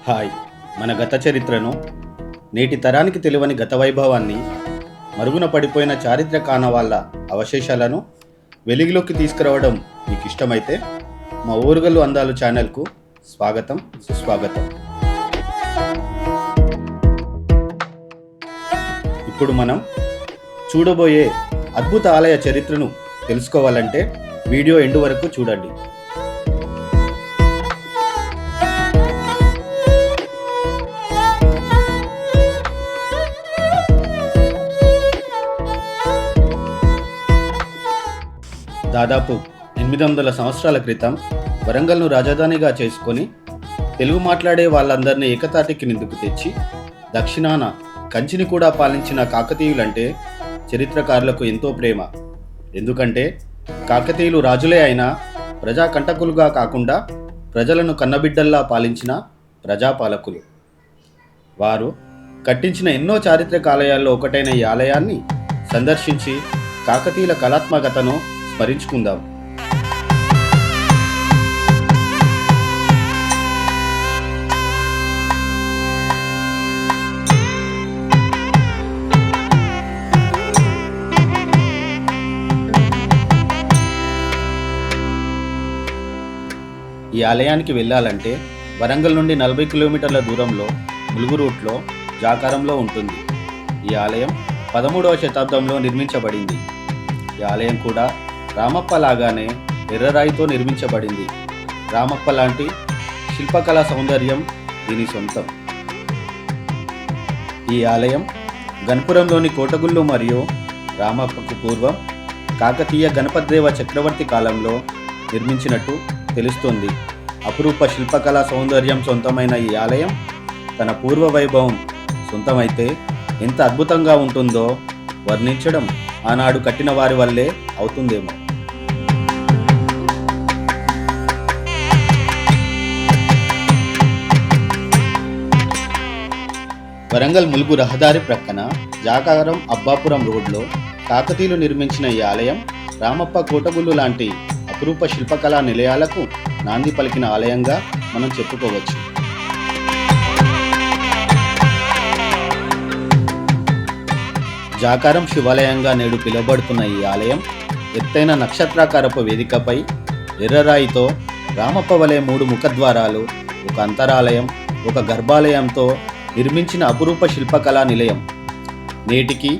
Hi. మన గత చరిత్రను, నేటి తరానికి తెలియని గత వైభవాన్ని, మరుగున పడిపోయిన చారిత్రక ఆనవాళ్ళ అవశేషాలను వెలుగులోకి తీసుకురావడం మీకు ఇష్టమైతే మా ఓరుగల్లు అందాలు ఛానల్కు స్వాగతం, సుస్వాగతం. ఇప్పుడు మనం చూడబోయే అద్భుత ఆలయ చరిత్రను తెలుసుకోవాలంటే వీడియో ఎండ్ వరకు చూడండి. దాదాపు 800 సంవత్సరాల క్రితం వరంగల్ను రాజధానిగా చేసుకొని తెలుగు మాట్లాడే వాళ్ళందరినీ ఏకతాటికి నిందుకు తెచ్చి దక్షిణాన కంచిని కూడా పాలించిన కాకతీయులంటే చరిత్రకారులకు ఎంతో ప్రేమ. ఎందుకంటే కాకతీయులు రాజులే అయినా ప్రజాకంటకులుగా కాకుండా ప్రజలను కన్నబిడ్డల్లా పాలించిన ప్రజాపాలకులు. వారు కట్టించిన ఎన్నో చారిత్రక ఆలయాల్లో ఒకటైన ఈ ఆలయాన్ని సందర్శించి కాకతీయుల కళాత్మకతను స్మరించుకుందాం. ఈ ఆలయానికి వెళ్ళాలంటే వరంగల్ నుండి 40 కిలోమీటర్ల దూరంలో ములుగు రూట్లో జాకారంలో ఉంటుంది. ఈ ఆలయం 13వ శతాబ్దంలో నిర్మించబడింది. ఈ ఆలయం కూడా రామప్ప లాగానే ఎర్రరాయితో నిర్మించబడింది. రామప్ప లాంటి శిల్పకళా సౌందర్యం దీని సొంతం. ఈ ఆలయం గణపురంలోని కోటగుళ్ళు మరియు రామప్పకు పూర్వం కాకతీయ గణపతిదేవ చక్రవర్తి కాలంలో నిర్మించినట్టు తెలుస్తోంది. అపురూప శిల్పకళా సౌందర్యం సొంతమైన ఈ ఆలయం తన పూర్వ వైభవం సొంతమైతే ఎంత అద్భుతంగా ఉంటుందో వర్ణించడం ఆనాడు కట్టిన వారి వల్లే అవుతుందేమో. వరంగల్ ములుగు రహదారి ప్రక్కన జాకారం అబ్బాపురం రోడ్లో కాకతీయులు నిర్మించిన ఈ ఆలయం రామప్ప కోటగుళ్ళు లాంటి అపురూప శిల్పకళా నిలయాలకు నాంది పలికిన ఆలయంగా మనం చెప్పుకోవచ్చు. జాకారం శివాలయంగా నేడు పిలువబడుతున్న ఈ ఆలయం ఎత్తైన నక్షత్రాకారపు వేదికపై ఎర్రరాయితో రామప్ప వలె 3 ముఖద్వారాలు, ఒక అంతరాలయం, ఒక గర్భాలయంతో నిర్మించిన అపురూప శిల్పకళా నిలయం. నేటికి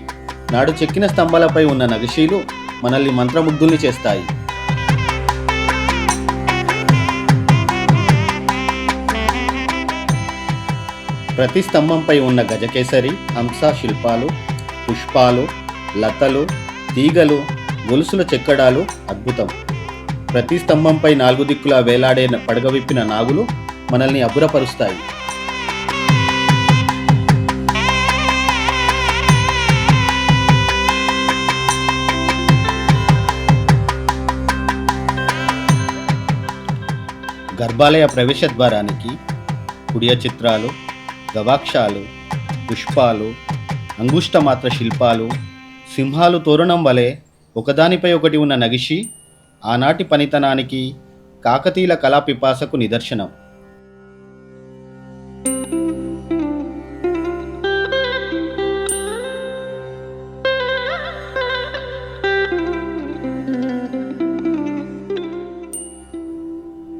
నాడు చెక్కిన స్తంభాలపై ఉన్న నగిషీలు మనల్ని మంత్రముగ్ధుల్ని చేస్తాయి. ప్రతి స్తంభంపై ఉన్న గజకేసరి, హంస శిల్పాలు, పుష్పాలు, లతలు, తీగలు, గొలుసుల చెక్కడాలు అద్భుతం. ప్రతి స్తంభంపై 4 దిక్కులా వేలాడే పడగవిప్పిన నాగులు మనల్ని అబ్బురపరుస్తాయి. గర్భాలయ ప్రవేశ ద్వారానికి కుడియ చిత్రాలు, గవాక్షాలు, పుష్పాలు, అంగుష్టమాత్ర శిల్పాలు, సింహాలు తోరణం వలె ఒకదానిపై ఒకటి ఉన్న నగిషి ఆనాటి పనితనానికి, కాకతీయుల కళా పిపాసకు నిదర్శనం.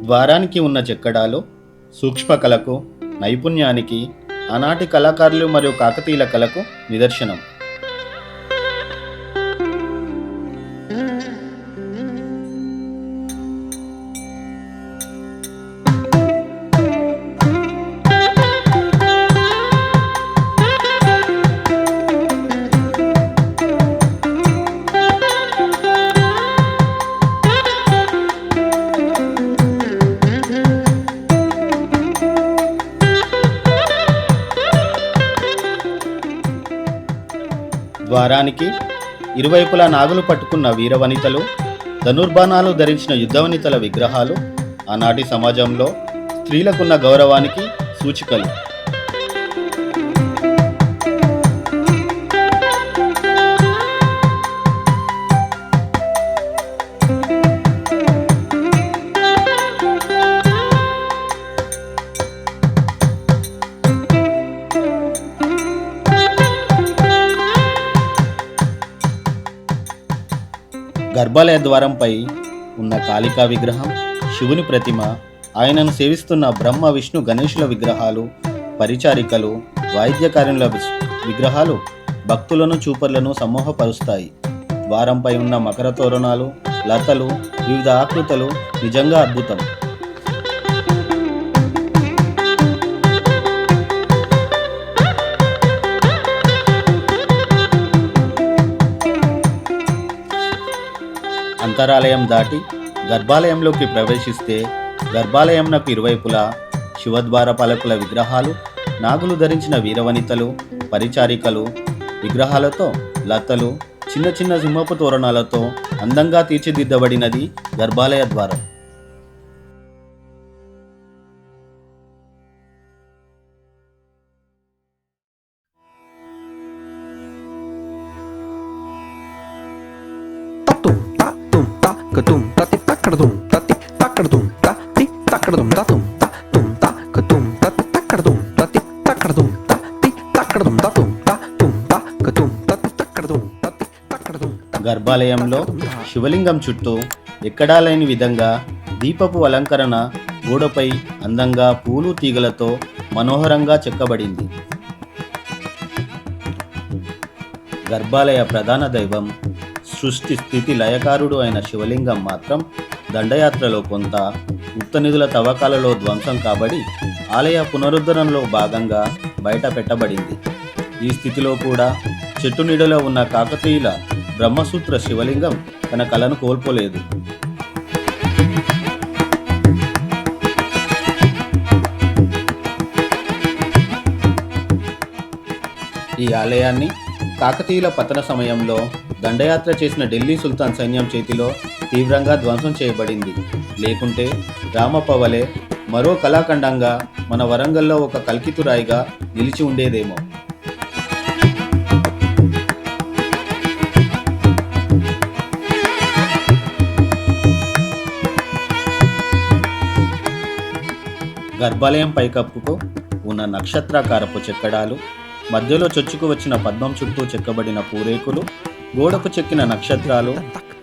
ద్వారానికి ఉన్న చెక్కడాలు సూక్ష్మకళకు, నైపుణ్యానికి, ఆనాటి కళాకారులు మరియు కాకతీయుల కళకు నిదర్శనం. ద్వారానికి ఇరువైపులా నాగులు పట్టుకున్న వీరవనితలు, ధనుర్బాణాలు ధరించిన యుద్ధవనితల విగ్రహాలు ఆనాటి సమాజంలో స్త్రీలకున్న గౌరవానికి సూచికలు. గర్భాలయ ద్వారంపై ఉన్న కాళికా విగ్రహం, శివుని ప్రతిమ, ఆయనను సేవిస్తున్న బ్రహ్మ విష్ణు గణేశుల విగ్రహాలు, పరిచారికలు, వాయిద్యకారుల విగ్రహాలు భక్తులను చూపర్లను సమూహపరుస్తాయి. ద్వారంపై ఉన్న మకర తోరణాలు, లతలు, వివిధ ఆకృతులు నిజంగా అద్భుతం. అంతరాలయం దాటి గర్భాలయంలోకి ప్రవేశిస్తే గర్భాలయంనకు ఇరువైపులా శివద్వార పాలకుల విగ్రహాలు, నాగులు ధరించిన వీరవనితలు, పరిచారికలు విగ్రహాలతో, లతలు, చిన్న చిన్న సింహపు తోరణాలతో అందంగా తీర్చిదిద్దబడినది గర్భాలయ ద్వారం. గర్భాలయంలో శివలింగం చుట్టూ ఎక్కడా లేని విధంగా దీపపు అలంకరణ గోడపై అందంగా పూలు తీగలతో మనోహరంగా చెక్కబడింది. గర్భాలయ ప్రధాన దైవం సృష్టి స్థితి లయకారుడు అయిన శివలింగం మాత్రం దండయాత్రలో కొంత గుప్త నిధుల తవ్వకాలలో ధ్వంసం కాబడి ఆలయ పునరుద్ధరణలో భాగంగా బయట పెట్టబడింది. ఈ స్థితిలో కూడా చెట్టు నీడలో ఉన్న కాకతీయుల బ్రహ్మసూత్ర శివలింగం తన కళను కోల్పోలేదు. ఈ ఆలయాన్ని కాకతీయుల పతన సమయంలో దండయాత్ర చేసిన ఢిల్లీ సుల్తాన్ సైన్యం చేతిలో తీవ్రంగా ధ్వంసం చేయబడింది. లేకుంటే రామప్పవలే మరో కళాఖండంగా మన వరంగల్లో ఒక కల్కితురాయిగా నిలిచి ఉండేదేమో. గర్భాలయం పైకప్పుకు ఉన్న నక్షత్రాకారపు చెక్కడాలు, మధ్యలో చొచ్చుకు వచ్చిన పద్మం చుట్టూ చెక్కబడిన పూరేకులు, గోడకు చెక్కిన నక్షత్రాలు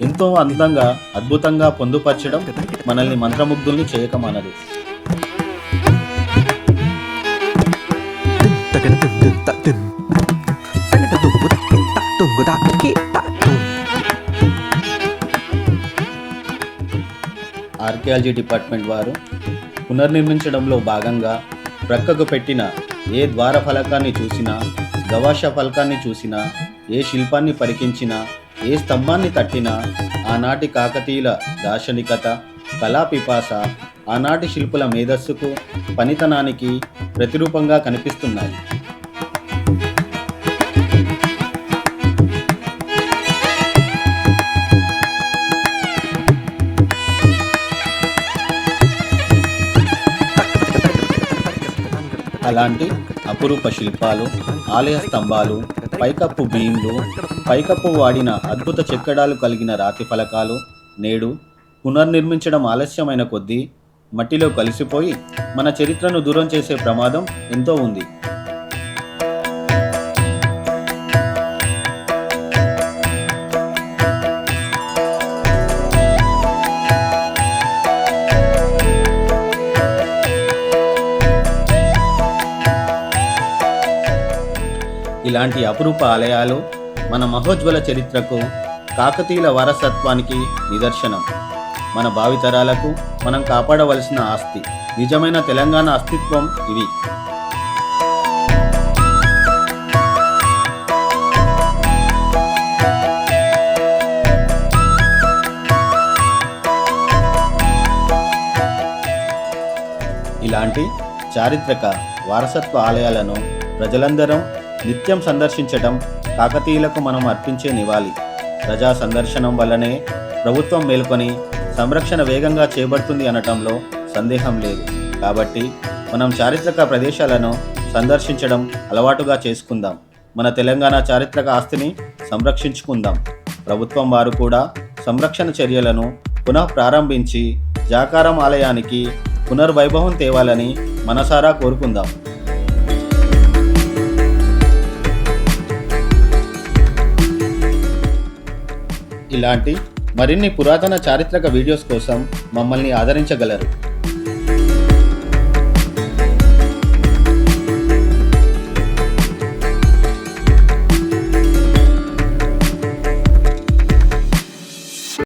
ఎంతో అందంగా అద్భుతంగా పొందుపరచడం మనల్ని మంత్రముగ్ధుల్ని చేయకమానదు. ఆర్కియాలజీ డిపార్ట్మెంట్ వారు పునర్నిర్మించడంలో భాగంగా ప్రక్కకు పెట్టిన ఏ ద్వార ఫలకాన్ని చూసినా, గవాష ఫలకాన్ని చూసినా, ఏ శిల్పాన్ని పరికించినా, ఏ స్తంభాన్ని తట్టినా ఆనాటి కాకతీయుల దార్శనికత, కళాపిపాస, ఆనాటి శిల్పుల మేధస్సుకు, పనితనానికి ప్రతిరూపంగా కనిపిస్తున్నాయి. అలాంటి అపురూప శిల్పాలు, ఆలయ స్తంభాలు, పైకప్పు బీమ్లు, పైకప్పు వాడిన అద్భుత చెక్కడాలు కలిగిన రాతి ఫలకాలు నేడు పునర్నిర్మించడం ఆలస్యమైన కొద్దీ మట్టిలో కలిసిపోయి మన చరిత్రను దూరం చేసే ప్రమాదం ఎంతో ఉంది. ఇలాంటి అపురూప ఆలయాలు మన మహోజ్వల చరిత్రకు, కాకతీయుల వారసత్వానికి నిదర్శనం. మన భావితరాలకు మనం కాపాడవలసిన ఆస్తి, నిజమైన తెలంగాణ అస్తిత్వం ఇవి. ఇలాంటి చారిత్రక వారసత్వ ఆలయాలను ప్రజలందరం నిత్యం సందర్శించడం కాకతీయులకు మనం అర్పించే నివాళి. ప్రజా సందర్శనం వల్లనే ప్రభుత్వం మేల్కొని సంరక్షణ వేగంగా చేపడుతుంది అనటంలో సందేహం లేదు. కాబట్టి మనం చారిత్రక ప్రదేశాలను సందర్శించడం అలవాటుగా చేసుకుందాం. మన తెలంగాణ చారిత్రక ఆస్తిని సంరక్షించుకుందాం. ప్రభుత్వం వారు కూడా సంరక్షణ చర్యలను పునః ప్రారంభించి జాకారం ఆలయానికి పునర్వైభవం తేవాలని మనసారా కోరుకుందాం. ఇలాంటి మరిన్ని పురాతన చారిత్రక వీడియోస్ కోసం మమ్మల్ని ఆదరించగలరు.